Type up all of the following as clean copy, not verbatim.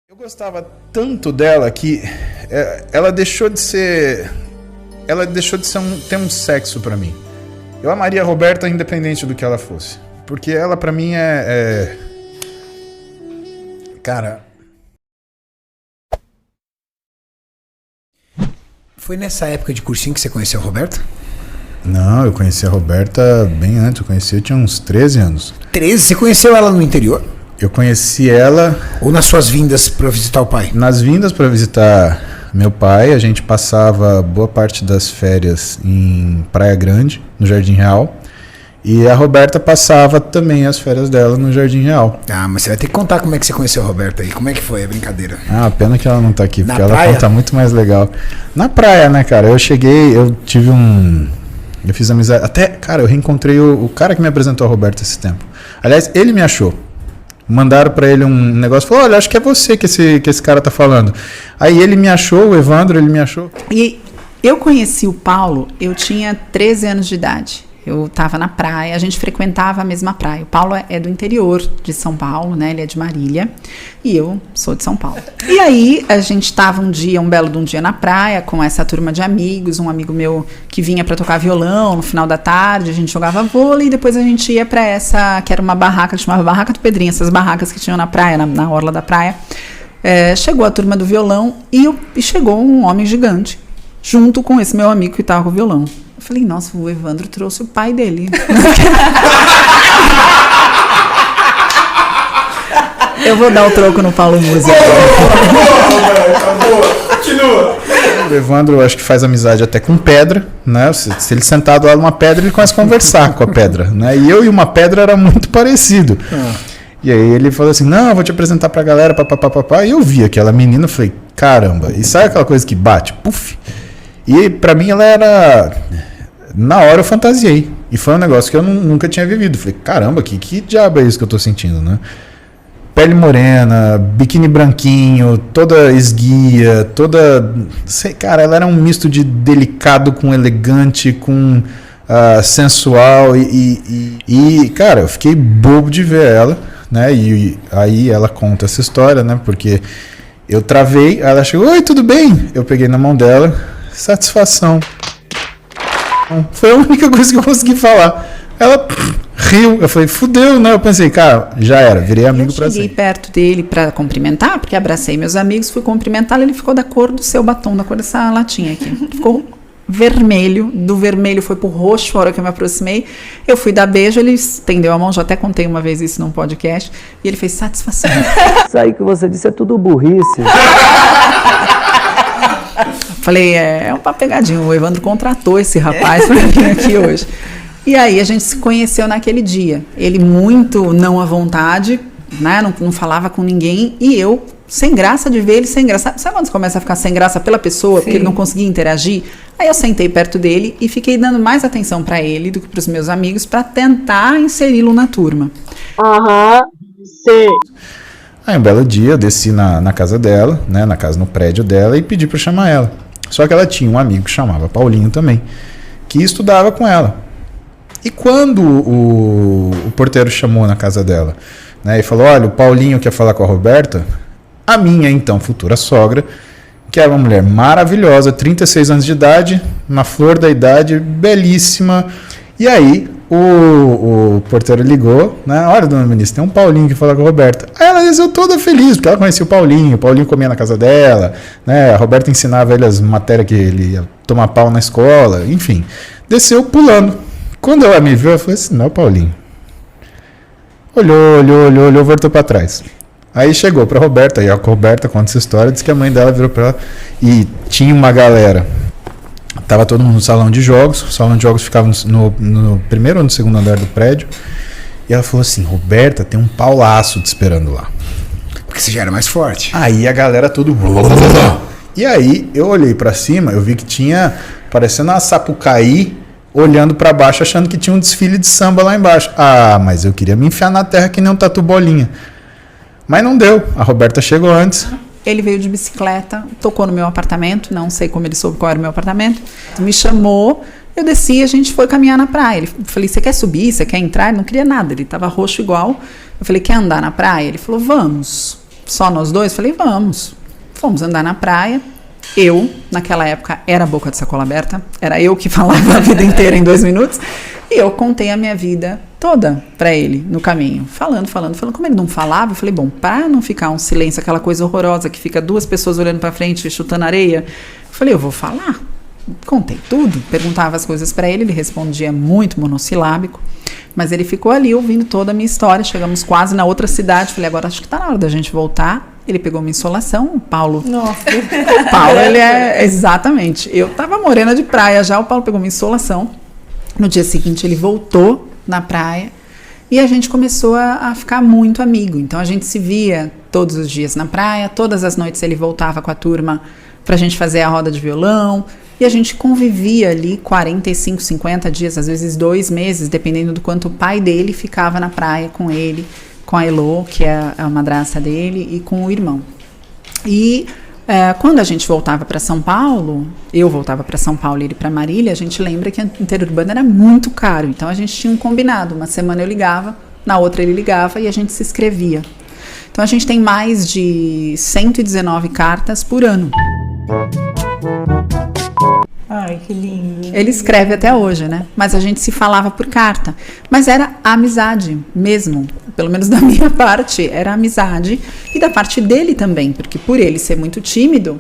Eu gostava tanto dela que ela deixou de ser... Ela deixou de ser ter um sexo pra mim. Eu amaria a Roberta independente do que ela fosse. Porque ela pra mim Cara... Foi nessa época de cursinho que você conheceu a Roberta? Não, eu conheci a Roberta bem antes. Eu tinha uns 13 anos. 13? Você conheceu ela no interior? Eu conheci ela... Ou nas suas vindas pra visitar o pai? Nas vindas pra visitar meu pai, a gente passava boa parte das férias em Praia Grande, no Jardim Real. E a Roberta passava também as férias dela no Jardim Real. Ah, mas você vai ter que contar como é que você conheceu a Roberta aí. Como é que foi a brincadeira? Ah, pena que ela não tá aqui, porque Na ela praia? conta muito mais legal. Na praia, né, cara? Eu fiz amizade. Até, cara, eu reencontrei o cara que me apresentou a Roberta esse tempo. Aliás, ele me achou. Mandaram pra ele um negócio, falou, olha, acho que é você que esse cara tá falando. Aí ele me achou, o Evandro, ele me achou. E eu conheci o Paulo, eu tinha 13 anos de idade. Eu estava na praia, a gente frequentava a mesma praia. O Paulo é do interior de São Paulo, né? Ele é de Marília e eu sou de São Paulo. E aí a gente estava um belo de um dia na praia com essa turma de amigos, um amigo meu que vinha para tocar violão no final da tarde, a gente jogava vôlei e depois a gente ia para essa, que era uma barraca, que chamava Barraca do Pedrinho, essas barracas que tinham na praia, na orla da praia. Chegou a turma do violão e chegou um homem gigante junto com esse meu amigo que estava com o violão. Eu falei, nossa, o Evandro trouxe o pai dele. Eu vou dar o troco no Paulo Música. Continua. O Evandro, acho que faz amizade até com pedra, né? Se ele sentado lá numa pedra, ele começa a conversar com a pedra, né? E eu e uma pedra era muito parecido. E aí ele falou assim, não, eu vou te apresentar pra galera, papapá. E eu vi aquela menina, falei, caramba. E sabe aquela coisa que bate? Puf. E pra mim ela era... Na hora eu fantasiei. E foi um negócio que eu nunca tinha vivido. Falei, caramba, que diabo é isso que eu tô sentindo, né? Pele morena, biquíni branquinho, toda esguia, toda... Cara, ela era um misto de delicado com elegante, com sensual. E, cara, eu fiquei bobo de ver ela, né? E aí ela conta essa história, né? Porque eu travei, ela chegou, oi, tudo bem? Eu peguei na mão dela, satisfação. Foi a única coisa que eu consegui falar. Ela riu, eu falei, fudeu, né? Eu pensei, cara, já era, virei amigo pra sempre. Eu cheguei perto dele pra cumprimentar, porque abracei meus amigos, fui cumprimentá-lo, ele ficou da cor do seu batom, da cor dessa latinha aqui. Ficou vermelho, do vermelho foi pro roxo, a hora que eu me aproximei, eu fui dar beijo, ele estendeu a mão, já até contei uma vez isso num podcast, e ele fez satisfação. Isso aí que você disse é tudo burrice. Falei, é uma pegadinha, o Evandro contratou esse rapaz para vir aqui hoje. E aí a gente se conheceu naquele dia. Ele muito não à vontade, né? Não falava com ninguém, e eu sem graça de ver ele sem graça. Sabe quando você começa a ficar sem graça pela pessoa, porque ele não conseguia interagir? Aí eu sentei perto dele e fiquei dando mais atenção para ele do que para os meus amigos, para tentar inseri-lo na turma. Sim. Aí um belo dia eu desci na casa dela, né, no prédio dela, e pedi para chamar ela. Só que ela tinha um amigo que chamava Paulinho também, que estudava com ela. E quando o porteiro chamou na casa dela, né, e falou, olha, o Paulinho quer falar com a Roberta, a minha então futura sogra, que era uma mulher maravilhosa, 36 anos de idade, na flor da idade, belíssima. E aí o porteiro ligou, né? Olha, dona Ministra, tem um Paulinho que fala com a Roberta. Aí ela desceu toda feliz, porque ela conhecia o Paulinho comia na casa dela, né? A Roberta ensinava ele as matérias que ele ia tomar pau na escola, enfim. Desceu pulando. Quando ela me viu, eu falei assim, não é o Paulinho. Olhou, voltou pra trás. Aí chegou pra Roberta, e a Roberta conta essa história, disse que a mãe dela virou pra ela e tinha uma galera. Tava todo mundo no salão de jogos. O salão de jogos ficava no primeiro ou no segundo andar do prédio. E ela falou assim, Roberta, tem um paulaço te esperando lá. Porque você já era mais forte. Aí a galera tudo... E aí eu olhei pra cima, eu vi que tinha, parecendo uma Sapucaí, olhando pra baixo, achando que tinha um desfile de samba lá embaixo. Ah, mas eu queria me enfiar na terra que nem um tatu bolinha. Mas não deu. A Roberta chegou antes. Ele veio de bicicleta, tocou no meu apartamento, não sei como ele soube qual era o meu apartamento, me chamou, eu desci e a gente foi caminhar na praia. Eu falei, você quer subir, você quer entrar? Ele não queria nada, ele estava roxo igual. Eu falei, quer andar na praia? Ele falou, vamos. Só nós dois? Falei, vamos. Fomos andar na praia. Eu, naquela época, era a boca de sacola aberta. Era eu que falava a vida inteira em 2 minutos. E eu contei a minha vida toda pra ele no caminho. Falando. Como ele não falava, eu falei, bom, para não ficar um silêncio, aquela coisa horrorosa que fica 2 pessoas olhando pra frente e chutando areia. Eu falei, eu vou falar. Contei tudo. Perguntava as coisas pra ele, ele respondia muito monossilábico. Mas ele ficou ali ouvindo toda a minha história. Chegamos quase na outra cidade. Falei, agora acho que tá na hora da gente voltar. Ele pegou uma insolação, o Paulo... Nossa. O Paulo, ele é... Exatamente. Eu tava morena de praia já, o Paulo pegou uma insolação. No dia seguinte, ele voltou na praia e a gente começou a ficar muito amigo. Então, a gente se via todos os dias na praia. Todas as noites ele voltava com a turma pra gente fazer a roda de violão. E a gente convivia ali 45, 50 dias, às vezes 2 meses, dependendo do quanto o pai dele ficava na praia com ele, com a Elô, que é a madrasta dele, e com o irmão. E quando a gente voltava para São Paulo, eu voltava para São Paulo e ele para Marília, a gente lembra que a interurbana era muito caro. Então a gente tinha um combinado. Uma semana eu ligava, na outra ele ligava e a gente se escrevia. Então a gente tem mais de 119 cartas por ano. Ai, que lindo. Ele escreve até hoje, né? Mas a gente se falava por carta. Mas era amizade mesmo. Pelo menos da minha parte, era amizade. E da parte dele também, porque por ele ser muito tímido,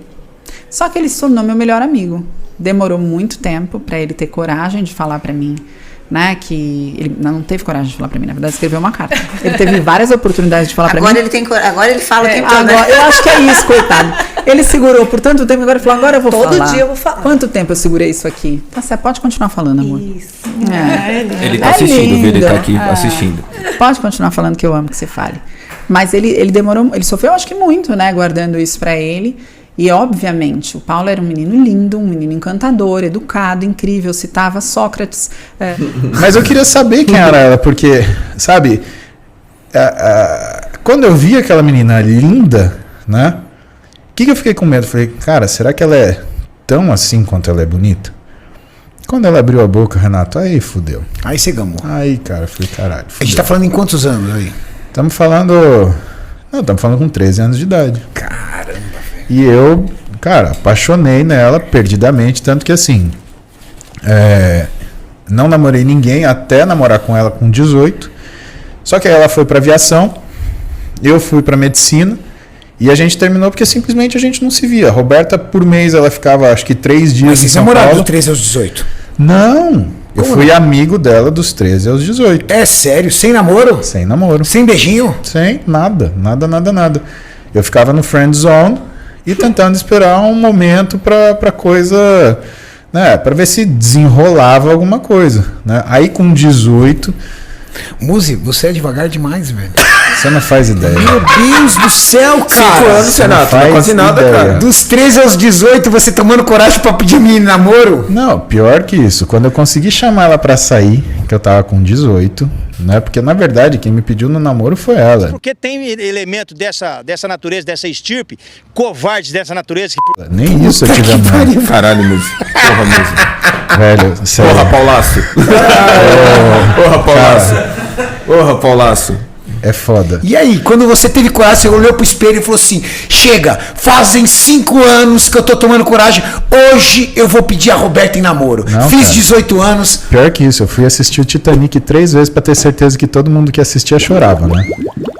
só que ele se tornou meu melhor amigo. Demorou muito tempo para ele ter coragem de falar para mim, né? Que ele não teve coragem de falar para mim, na verdade, escreveu uma carta. Ele teve várias oportunidades de falar para mim. Agora ele fala o tempo todo, né? Eu acho que é isso, coitado. Ele segurou por tanto tempo, agora ele falou, agora eu vou falar. Todo dia eu vou falar. Quanto tempo eu segurei isso aqui? Tá certo, pode continuar falando, amor. Isso. Ele tá assistindo, viu? Ele tá aqui assistindo. Pode continuar falando que eu amo que você fale. Mas ele demorou, ele sofreu acho que muito, né, guardando isso pra ele. E obviamente, o Paulo era um menino lindo, um menino encantador, educado, incrível, citava Sócrates. Mas eu queria saber quem era ela, porque, sabe, quando eu vi aquela menina linda, né, o que eu fiquei com medo? Falei, cara, será que ela é tão assim quanto ela é bonita? Quando ela abriu a boca, Renato, aí fudeu. Aí você gamou. Aí, cara, eu falei, caralho, A gente tá falando em quantos anos aí? Estamos falando com 13 anos de idade. Caramba, velho. E eu, cara, apaixonei nela perdidamente, tanto que assim, não namorei ninguém até namorar com ela com 18. Só que aí ela foi pra aviação, eu fui pra medicina e a gente terminou porque simplesmente a gente não se via. A Roberta, por mês, ela ficava acho que 3 dias Mas em vocês São namoraram Paulo. dos 13 aos 18? Não, eu Como fui não? amigo dela dos 13 aos 18. É sério? Sem namoro? Sem namoro. Sem beijinho? Sem nada. Eu ficava no friend zone e tentando esperar um momento pra coisa, né, pra ver se desenrolava alguma coisa, né? Aí com 18, Muzi, você é devagar demais, velho. você não faz ideia. Meu Deus do céu, cara. 5 anos, Renato, não é quase nada, ideia. cara. Dos 13 aos 18, você tomando coragem pra pedir menino namoro? Não, pior que isso. Quando eu consegui chamar ela pra sair, que eu tava com 18, né? Porque na verdade quem me pediu no namoro foi ela. Porque tem elemento dessa natureza, dessa estirpe, covardes dessa natureza que... Nem isso eu tive a mão. Caralho, música. Porra, música. Velho, sério. Porra, Paulaço. Porra, Paulaço. Porra, Paulaço. É foda. E aí, quando você teve coragem, você olhou pro espelho e falou assim: chega, fazem 5 anos que eu tô tomando coragem, hoje eu vou pedir a Roberta em namoro. Não, Fiz cara. 18 anos. Pior que isso, eu fui assistir o Titanic 3 vezes pra ter certeza que todo mundo que assistia chorava, né?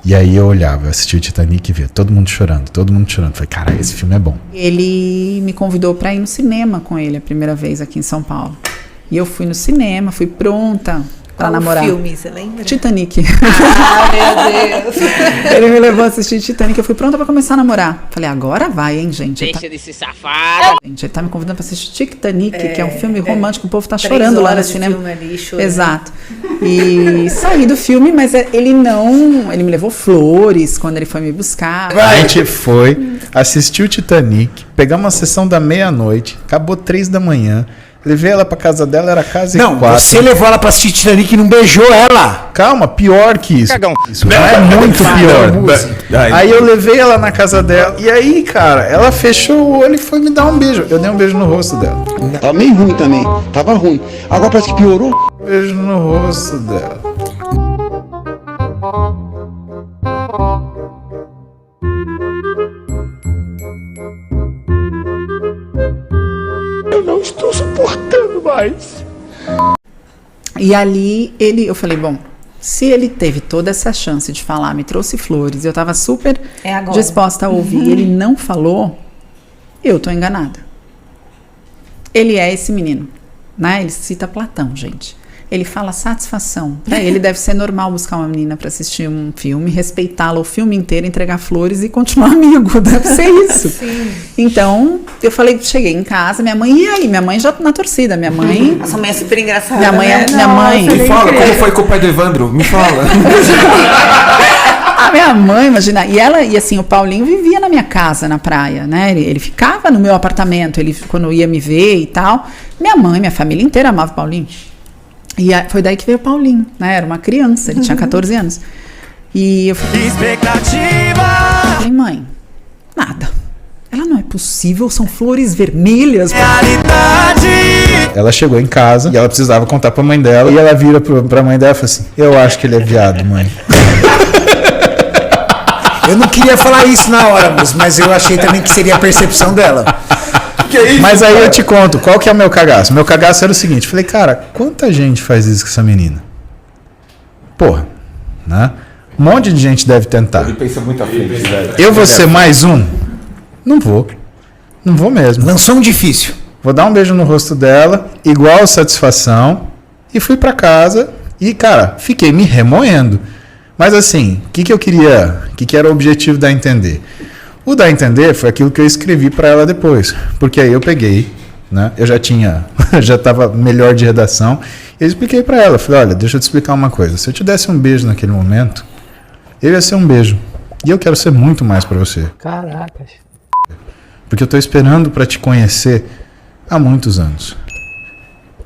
E aí eu olhava, assistia o Titanic e via todo mundo chorando. Falei, caralho, esse filme é bom. Ele me convidou para ir no cinema com ele a primeira vez aqui em São Paulo. E eu fui no cinema, fui pronta para namorar. Qual filme, você lembra? Titanic. Ah, meu Deus. Ele me levou a assistir Titanic, eu fui pronta pra começar a namorar. Falei, agora vai, hein, gente. Deixa de se safar. Gente, ele tá me convidando pra assistir Titanic, que é um filme é. romântico, o povo tá 3 chorando lá no horas de cinema. filme ali, chorando. Exato. E saí do filme, mas ele me levou flores quando ele foi me buscar. A gente foi, assistiu o Titanic, pegamos uma sessão da meia-noite, acabou 3 da manhã. Levei ela pra casa dela, era casa Não, e 4. você levou ela pra assistir Titanic e não beijou ela. Calma, pior que isso. Cagão. Isso é muito pior. Ai, Aí eu levei ela na casa dela. E aí, cara, ela fechou o olho e foi me dar um beijo. Eu dei um beijo no rosto dela. Tava meio ruim também, tava ruim. Agora parece que piorou. Beijo no rosto dela. estou suportando mais. E ali eu falei, bom, se ele teve toda essa chance de falar, me trouxe flores, eu tava super disposta a ouvir, e ele não falou, eu tô enganada. Ele é esse menino, né? Ele cita Platão, gente. Ele fala satisfação. Pra ele deve ser normal buscar uma menina pra assistir um filme, respeitá-la o filme inteiro, entregar flores e continuar amigo. Deve ser isso. Sim. Então, eu falei, cheguei em casa, minha mãe, e aí? Minha mãe já na torcida, minha mãe... A sua mãe é super engraçada. Minha mãe, né? minha mãe... Me fala, como foi com o pai do Evandro? Me fala. A minha mãe, imagina, e assim, o Paulinho vivia na minha casa, na praia, né? Ele ficava no meu apartamento, quando ia me ver e tal. Minha mãe, minha família inteira amava o Paulinho. E foi daí que veio o Paulinho, né? Era uma criança, ele tinha 14 anos. E eu falei, mãe, nada. Ela não é possível, são flores vermelhas. Ela chegou em casa e ela precisava contar pra mãe dela. E ela vira pra mãe dela e fala assim: eu acho que ele é viado, mãe. Eu não queria falar isso na hora, mas eu achei também que seria a percepção dela. Que isso, mas aí eu te conto, qual que é o meu cagaço? Meu cagaço era o seguinte, falei, cara, quanta gente faz isso com essa menina? Porra, né? Um monte de gente deve tentar. Ele pensa muito à frente, velho. Eu vou ser mais um? Não vou. Não vou mesmo. Lançou um difícil. Vou dar um beijo no rosto dela, igual satisfação, e fui pra casa e, cara, fiquei me remoendo. Mas assim, o que eu queria, o que era o objetivo da entender? O dar a entender foi aquilo que eu escrevi para ela depois, porque aí eu peguei, né? Eu já estava melhor de redação, e eu expliquei para ela, falei, olha, deixa eu te explicar uma coisa, se eu te desse um beijo naquele momento, eu ia ser um beijo, e eu quero ser muito mais para você. Caracas. Porque eu tô esperando para te conhecer há muitos anos.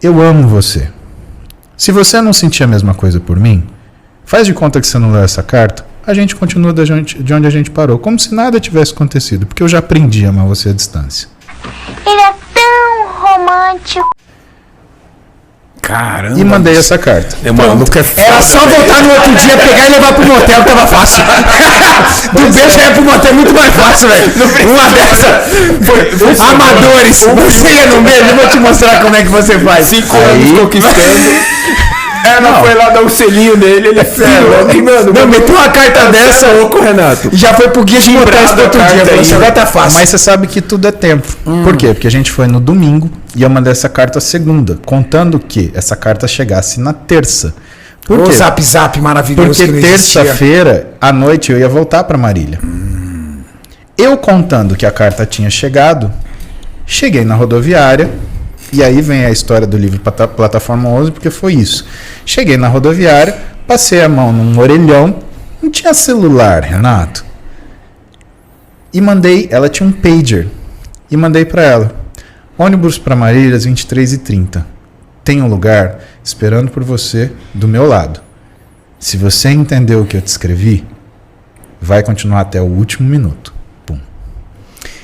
Eu amo você. Se você não sentir a mesma coisa por mim, faz de conta que você não leu essa carta, a gente continua de onde a gente parou, como se nada tivesse acontecido, porque eu já aprendi a amar você à distância. Ele é tão romântico. Caramba. E mandei essa carta. Era só voltar no outro dia, pegar e levar pro motel, que tava fácil. Do beijo ia pro motel, é muito mais fácil, velho. Uma dessa. Amadores. Você ia no beijo, eu vou te mostrar como é que você faz. 5 anos conquistando. Ela foi lá dar um selinho nele, ele Não, meteu uma carta dessa, louco, Renato. já foi pro guia de motéis do outro dia. Falou assim, agora tá fácil. Mas você sabe que tudo é tempo. Por quê? Porque a gente foi no domingo e eu mandei essa carta segunda, contando que essa carta chegasse na terça. Por O quê? zap maravilhoso. Porque que não existia. terça-feira, à noite, eu ia voltar para Marília. Eu contando que a carta tinha chegado, cheguei na rodoviária, e aí vem a história do livro Plataforma 11, porque foi isso. Cheguei na rodoviária, passei a mão num orelhão, não tinha celular, Renato. E mandei, ela tinha um pager, e mandei para ela: ônibus para Marília às 23h30. Tem um lugar esperando por você do meu lado. Se você entendeu o que eu te escrevi, vai continuar até o último minuto. Pum.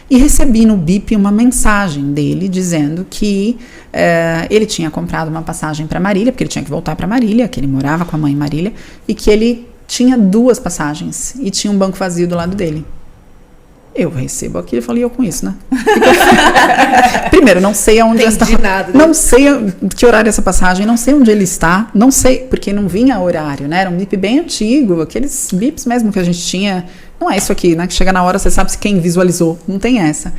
E recebi no bip uma mensagem dele dizendo que ele tinha comprado uma passagem para Marília, porque ele tinha que voltar para Marília, que ele morava com a mãe em Marília, e que ele tinha 2 passagens e tinha um banco vazio do lado dele. Eu recebo aquilo e falei, eu com isso, né? Primeiro, não sei aonde está. Nada, né? Não sei que horário é essa passagem, não sei onde ele está, não sei, porque não vinha horário, né? Era um bip bem antigo, aqueles bips mesmo que a gente tinha. Não é isso aqui, né? Que chega na hora, você sabe se quem visualizou. Não tem essa.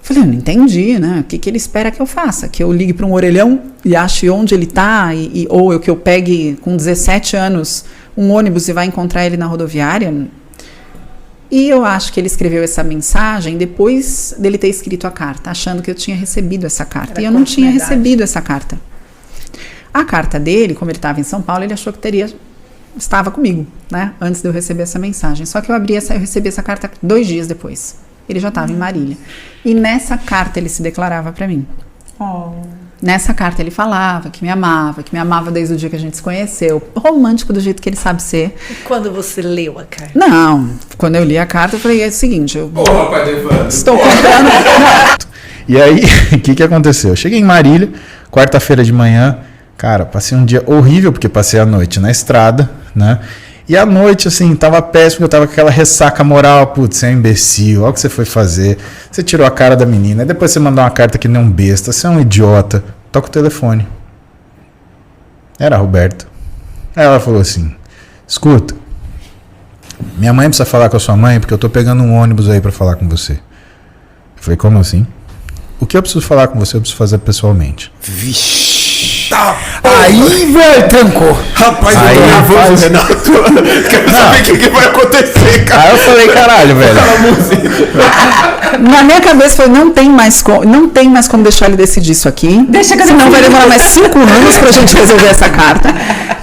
Falei, eu não entendi, né? O que ele espera que eu faça? Que eu ligue para um orelhão e ache onde ele está, ou que eu pegue com 17 anos um ônibus e vá encontrar ele na rodoviária? E eu acho que ele escreveu essa mensagem depois dele ter escrito a carta, achando que eu tinha recebido essa carta. E eu não tinha recebido essa carta. A carta dele, como ele estava em São Paulo, ele achou que estava comigo, né? Antes de eu receber essa mensagem. Só que eu recebi essa carta 2 dias depois. Ele já estava em Marília. E nessa carta ele se declarava para mim. Nessa carta ele falava que me amava desde o dia que a gente se conheceu. Romântico do jeito que ele sabe ser. E quando você leu a carta? Não, quando eu li a carta eu falei, é o seguinte, eu Pai estou comprando... E aí, o que aconteceu? Eu cheguei em Marília, quarta-feira de manhã, cara, passei um dia horrível, porque passei a noite na estrada, né? E à noite, assim, tava péssimo, eu tava com aquela ressaca moral. Putz, você é um imbecil, olha o que você foi fazer. Você tirou a cara da menina, aí depois você mandou uma carta que nem um besta, você é um idiota. Toca o telefone. Era a Roberta. Aí ela falou assim, escuta, minha mãe precisa falar com a sua mãe porque eu tô pegando um ônibus aí pra falar com você. Eu falei, como assim? O que eu preciso falar com você, eu preciso fazer pessoalmente. Vixe. Aí, velho, trancou. Rapaz, Aí, eu tô nervoso, Renato. Quero saber o que vai acontecer, cara. Aí eu falei, caralho, velho. Na minha cabeça foi, não tem mais como deixar ele decidir isso aqui. Deixa que senão vai demorar mais 5 anos pra gente resolver essa carta.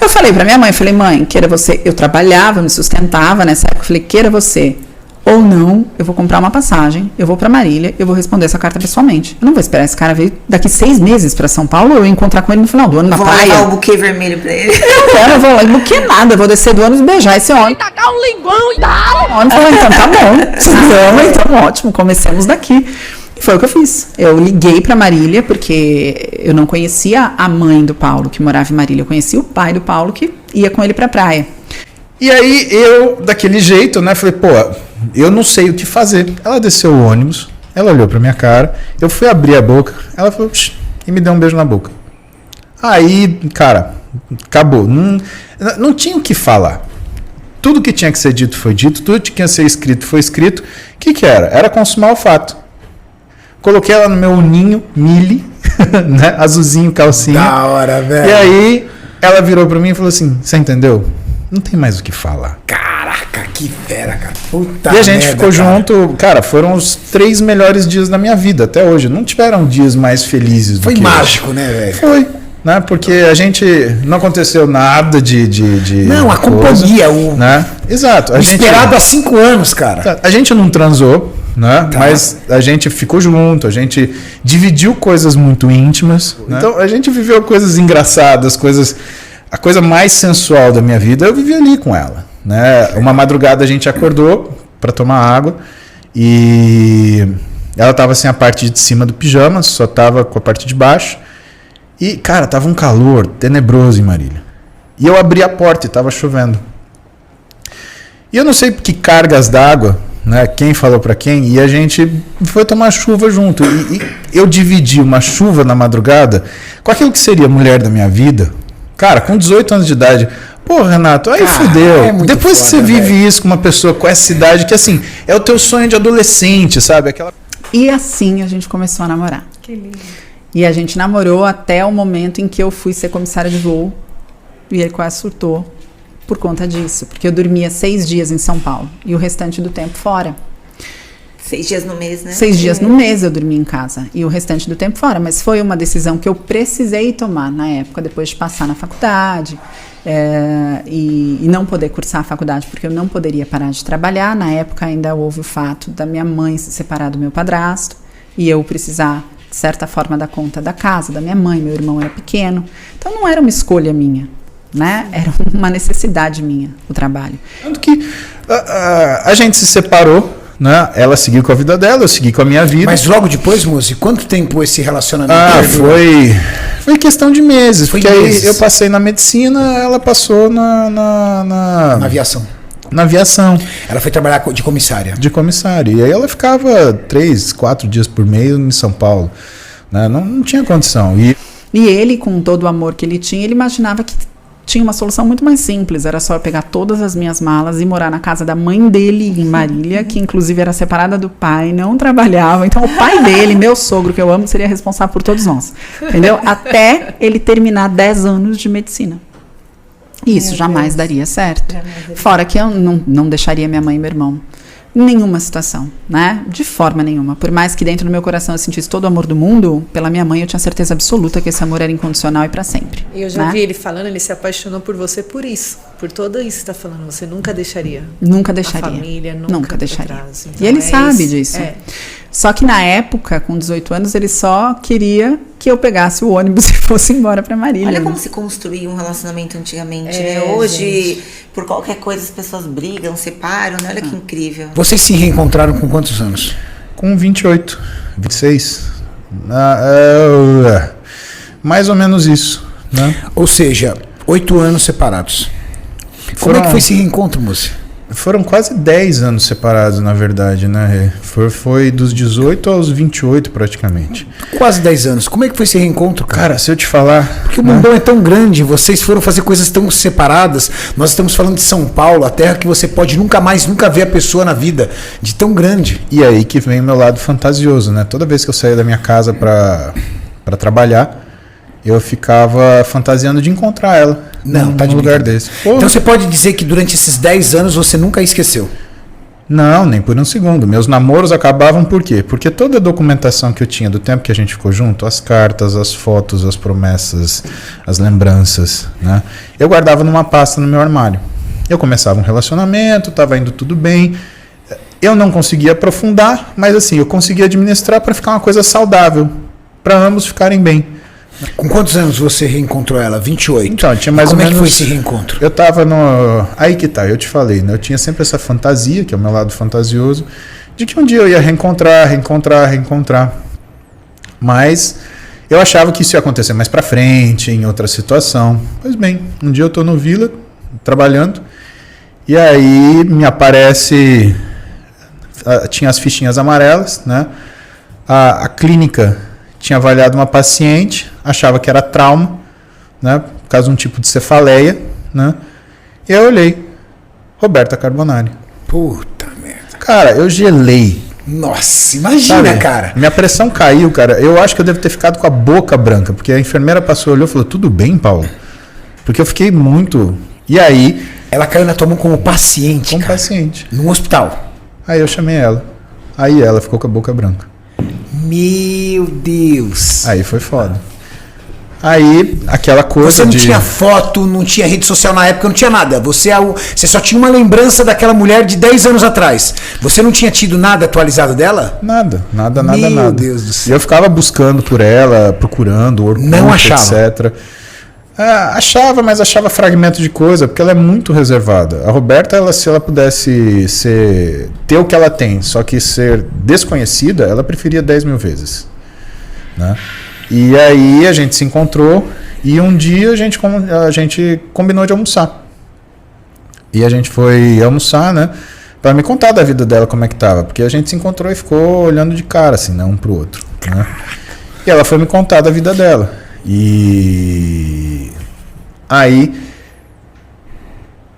Eu falei pra minha mãe, mãe, queira você, eu trabalhava, me sustentava nessa época, eu falei, queira você ou não, eu vou comprar uma passagem, eu vou pra Marília, eu vou responder essa carta pessoalmente. Eu não vou esperar esse cara vir daqui 6 meses pra São Paulo, eu encontrar com ele no final do ano na praia. Vou dar o buquê vermelho pra ele. Eu vou lá, buquê nada, eu vou descer do ônibus, beijar esse homem. Tacar um linguão e tal. O homem falou, então tá bom, se ama, então ótimo, comecemos daqui. E foi o que eu fiz. Eu liguei pra Marília, porque eu não conhecia a mãe do Paulo, que morava em Marília, eu conhecia o pai do Paulo, que ia com ele pra praia. E aí eu, daquele jeito, né, falei, pô, eu não sei o que fazer. Ela desceu o ônibus, ela olhou pra minha cara, eu fui abrir a boca, ela falou, e me deu um beijo na boca. Aí, cara, acabou. Não tinha o que falar. Tudo que tinha que ser dito foi dito, tudo que tinha que ser escrito foi escrito. O que era? Era consumar o fato. Coloquei ela no meu ninho, mili, né, azulzinho, calcinha. Da hora, velho. E aí, ela virou pra mim e falou assim, você entendeu? Não tem mais o que falar. Caraca, que fera, cara. Puta e a gente merda, ficou cara. junto, cara, foram os 3 melhores dias da minha vida até hoje. Não tiveram dias mais felizes do Foi que mágico, hoje. né, velho? Foi, né? Porque a gente não aconteceu nada de Não, a coisa, companhia, né? Exato. O esperado há 5 anos, cara. A gente não transou, né? Tá. Mas a gente ficou junto, a gente dividiu coisas muito íntimas, né? Então a gente viveu coisas engraçadas, a coisa mais sensual da minha vida eu vivi ali com ela, né? Uma madrugada a gente acordou para tomar água e ela tava sem a parte de cima do pijama, só tava com a parte de baixo. E, cara, tava um calor tenebroso em Marília. E eu abri a porta e tava chovendo. E eu não sei que cargas d'água, né? Quem falou para quem, e a gente foi tomar chuva junto. E eu dividi uma chuva na madrugada com aquilo que seria a mulher da minha vida. Cara, com 18 anos de idade. Pô, Renato, aí fudeu. Depois que você vive isso com uma pessoa com essa idade, que assim, é o teu sonho de adolescente, sabe? E assim a gente começou a namorar. Que lindo. E a gente namorou até o momento em que eu fui ser comissária de voo. E ele quase surtou por conta disso. Porque eu dormia 6 dias em São Paulo. E o restante do tempo fora. 6 dias no mês, né? 6 dias no mês eu dormia em casa. E o restante do tempo fora. Mas foi uma decisão que eu precisei tomar na época, depois de passar na faculdade. E não poder cursar a faculdade, porque eu não poderia parar de trabalhar. Na época ainda houve o fato da minha mãe se separar do meu padrasto. E eu precisar, de certa forma, dar conta da casa, da minha mãe. Meu irmão era pequeno. Então não era uma escolha minha, né? Era uma necessidade minha, o trabalho. Tanto que a gente se separou, né? Ela seguiu com a vida dela, eu segui com a minha vida. Mas logo depois, Muzi, quanto tempo esse relacionamento? Foi questão de meses. Foi porque meses. aí eu passei na medicina, ela passou na aviação. Na aviação. Ela foi trabalhar de comissária. De comissária. E aí ela ficava 3, 4 dias por mês em São Paulo. Né? Não tinha condição. E ele, com todo o amor que ele tinha, ele imaginava que tinha uma solução muito mais simples. Era só eu pegar todas as minhas malas e morar na casa da mãe dele em Marília, que inclusive era separada do pai, não trabalhava. Então o pai dele, meu sogro, que eu amo, seria responsável por todos nós. Entendeu? Até ele terminar 10 anos de medicina. Isso jamais daria certo. Fora que eu não deixaria minha mãe e meu irmão em nenhuma situação, né? De forma nenhuma. Por mais que dentro do meu coração eu sentisse todo o amor do mundo, pela minha mãe eu tinha certeza absoluta que esse amor era incondicional e para sempre. E eu já vi ele falando, ele se apaixonou por você por isso. Por tudo isso que você tá falando. Você nunca deixaria. Nunca deixaria. A família nunca deixaria. Então, e ele sabe disso. Só que na época, com 18 anos, ele só queria que eu pegasse o ônibus e fosse embora para Marília. Olha como se construía um relacionamento antigamente, né? Hoje, por qualquer coisa, as pessoas brigam, separam, né? Olha que incrível. Vocês se reencontraram com quantos anos? Com 28, 26. Mais ou menos isso. Né? Ou seja, 8 anos separados. Como é que foi esse reencontro, moço? Foram quase 10 anos separados, na verdade, né? Foi dos 18 aos 28, praticamente. Quase 10 anos. Como é que foi esse reencontro, cara? Cara, se eu te falar... Porque o mundão é tão grande, vocês foram fazer coisas tão separadas. Nós estamos falando de São Paulo, a terra que você pode nunca ver a pessoa na vida, de tão grande. E aí que vem o meu lado fantasioso, né? Toda vez que eu saía da minha casa pra trabalhar, eu ficava fantasiando de encontrar ela. Não, tá de num lugar desse. Pô, então você pode dizer que durante esses 10 anos você nunca a esqueceu? Não, nem por um segundo. Meus namoros acabavam por quê? Porque toda a documentação que eu tinha do tempo que a gente ficou junto, as cartas, as fotos, as promessas, as lembranças, né? Eu guardava numa pasta no meu armário. Eu começava um relacionamento, estava indo tudo bem. Eu não conseguia aprofundar, mas assim, eu conseguia administrar para ficar uma coisa saudável, para ambos ficarem bem. Com quantos anos você reencontrou ela? 28. Então, tinha mais ou menos... Como é que foi esse reencontro? Eu tava no... Aí que tá, eu te falei, né? Eu tinha sempre essa fantasia, que é o meu lado fantasioso, de que um dia eu ia reencontrar. Mas eu achava que isso ia acontecer mais pra frente, em outra situação. Pois bem, um dia eu tô no Vila, trabalhando, e aí me aparece... Tinha as fichinhas amarelas, né? A clínica tinha avaliado uma paciente, achava que era trauma, né? Por causa de um tipo de cefaleia, né? E eu olhei, Roberta Carbonari. Puta merda. Cara, eu gelei. Nossa, imagina, sabe? cara. Minha pressão caiu, cara. Eu acho que eu devo ter ficado com a boca branca, porque a enfermeira passou, olhou e falou, tudo bem, Paulo? Porque eu fiquei muito... E aí... Ela caiu na tua mão como paciente, Como cara. paciente. Num hospital. Aí eu chamei ela. Aí ela ficou com a boca branca. Meu Deus. Aí foi foda. Aí, aquela coisa Você não de... tinha foto, não tinha rede social na época, não tinha nada. Você só tinha uma lembrança daquela mulher de 10 anos atrás. Você não tinha tido nada atualizado dela? Nada. Meu Deus do céu. E eu ficava buscando por ela, procurando, Orkut, Não achava. etc. Achava, mas achava fragmento de coisa, porque ela é muito reservada. A Roberta, se ela pudesse ter o que ela tem, só que ser desconhecida, ela preferia 10 mil vezes. Né? E aí a gente se encontrou e um dia a gente combinou de almoçar. E a gente foi almoçar, né? Pra me contar da vida dela, como é que tava. Porque a gente se encontrou e ficou olhando de cara, assim, né? Um pro outro. Né? E ela foi me contar da vida dela. E aí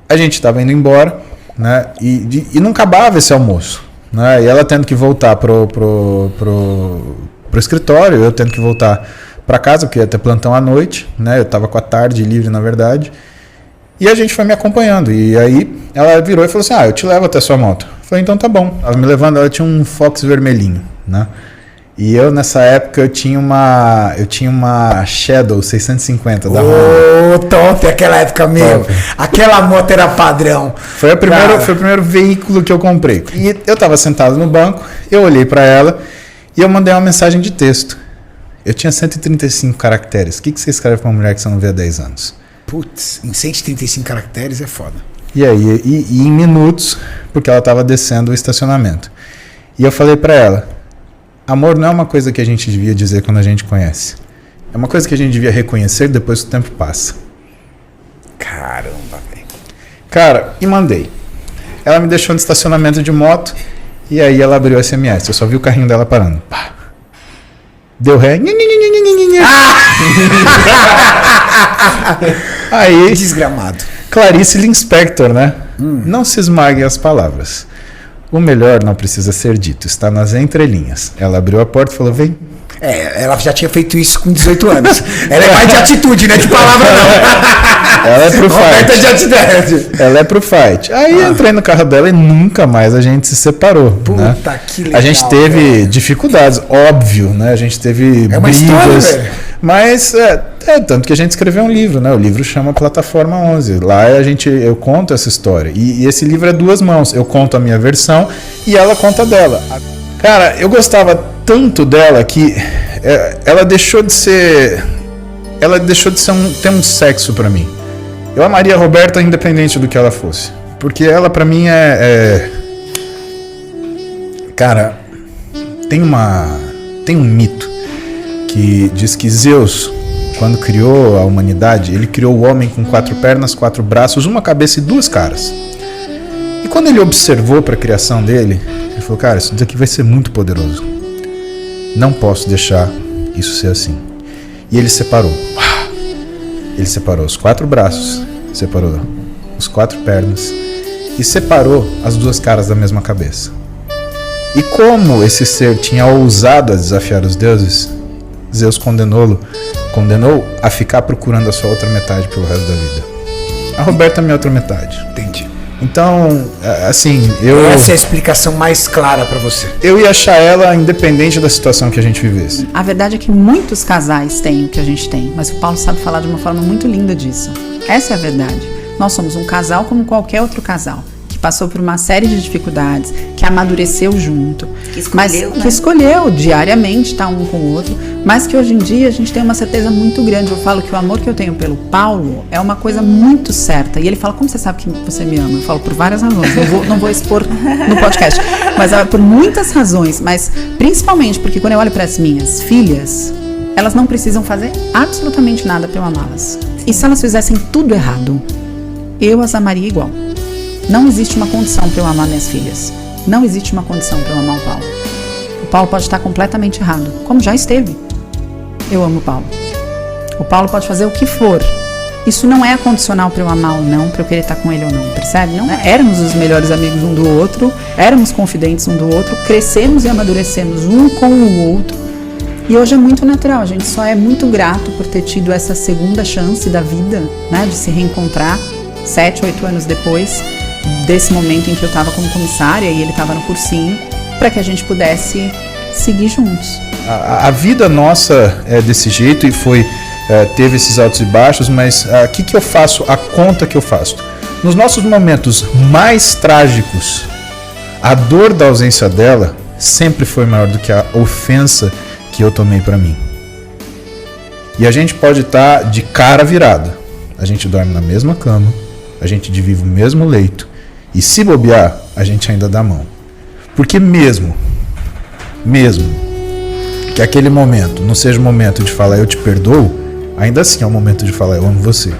a gente estava indo embora, né? E não acabava esse almoço, né? E ela tendo que voltar pro escritório, eu tendo que voltar para casa, porque ia ter plantão à noite, né? Eu estava com a tarde livre, na verdade. E a gente foi me acompanhando. E aí ela virou e falou assim: eu te levo até a sua moto. Eu falei, então tá bom. Ela me levando, ela tinha um Fox vermelhinho, né? E eu, nessa época, eu tinha uma Shadow 650 da Honda. Top, aquela época mesmo. Top. Aquela moto era padrão. Foi o primeiro veículo que eu comprei. E eu estava sentado no banco, eu olhei para ela e eu mandei uma mensagem de texto. Eu tinha 135 caracteres. O que você escreve para uma mulher que você não vê há 10 anos? Putz, em 135 caracteres é foda. E aí, em minutos, porque ela estava descendo o estacionamento. E eu falei para ela: amor não é uma coisa que a gente devia dizer quando a gente conhece. É uma coisa que a gente devia reconhecer depois que o tempo passa. Caramba, velho. Cara, e mandei. Ela me deixou no estacionamento de moto e aí ela abriu o SMS. Eu só vi o carrinho dela parando. Pá. Deu ré. Aí, desgramado. Clarice Linspector, né? Não se esmaguem as palavras. O melhor não precisa ser dito, está nas entrelinhas. Ela abriu a porta e falou: vem. Ela já tinha feito isso com 18 anos. Ela é mais de atitude, não é de palavra, não. Ela é pro fight. De atitude. Ela é pro fight. Aí entrei no carro dela e nunca mais a gente se separou. Puta, né? que legal. A gente teve dificuldades, óbvio, né? A gente teve uma brigas. História, velho. Mas tanto que a gente escreveu um livro, né? O livro chama Plataforma 11. Lá eu conto essa história. E esse livro é duas mãos. Eu conto a minha versão e ela conta a dela. Cara, eu gostava tanto dela que ela deixou de ser ter um sexo pra mim. Eu amaria a Roberta independente do que ela fosse. Porque ela pra mim Cara, tem um mito que diz que Zeus quando criou a humanidade, ele criou o homem com 4 pernas, 4 braços, uma cabeça e 2 caras. E quando ele observou para a criação dele, ele falou, cara, isso daqui vai ser muito poderoso. Não posso deixar isso ser assim. E ele separou. Ele separou os 4 braços, separou os 4 pernas e separou as 2 caras da mesma cabeça. E como esse ser tinha ousado a desafiar os deuses, Zeus condenou a ficar procurando a sua outra metade pelo resto da vida. A Roberta é a minha outra metade. Entendi. Então, assim, Essa é a explicação mais clara pra você. eu ia achar ela independente da situação que a gente vivesse. A verdade é que muitos casais têm o que a gente tem, mas o Paulo sabe falar de uma forma muito linda disso. Essa é a verdade. Nós somos um casal como qualquer outro casal, que passou por uma série de dificuldades, que amadureceu junto, que escolheu diariamente estar um com o outro, mas que hoje em dia a gente tem uma certeza muito grande. Eu falo que o amor que eu tenho pelo Paulo é uma coisa muito certa. E ele fala, como você sabe que você me ama? Eu falo, por várias razões. Não vou expor no podcast. Mas por muitas razões. Mas principalmente porque quando eu olho para as minhas filhas, elas não precisam fazer absolutamente nada para eu amá-las. E se elas fizessem tudo errado, eu as amaria igual. Não existe uma condição para eu amar minhas filhas. Não existe uma condição para eu amar o Paulo. O Paulo pode estar completamente errado, como já esteve. Eu amo o Paulo. O Paulo pode fazer o que for. Isso não é condicional para eu amar ou não, para eu querer estar com ele ou não, percebe? Não é. Éramos os melhores amigos um do outro, éramos confidentes um do outro, crescemos e amadurecemos um com o outro. E hoje é muito natural, a gente só é muito grato por ter tido essa segunda chance da vida, né, de se reencontrar 7, 8 anos depois desse momento em que eu estava como comissária e ele estava no cursinho, para que a gente pudesse seguir juntos. A vida nossa é desse jeito e teve esses altos e baixos, mas o que eu faço, a conta que eu faço? Nos nossos momentos mais trágicos, a dor da ausência dela sempre foi maior do que a ofensa que eu tomei pra mim. E a gente pode estar de cara virada, a gente dorme na mesma cama, a gente divide o mesmo leito, e se bobear, a gente ainda dá a mão. Porque mesmo que aquele momento não seja o momento de falar eu te perdoo, ainda assim é o momento de falar eu amo você.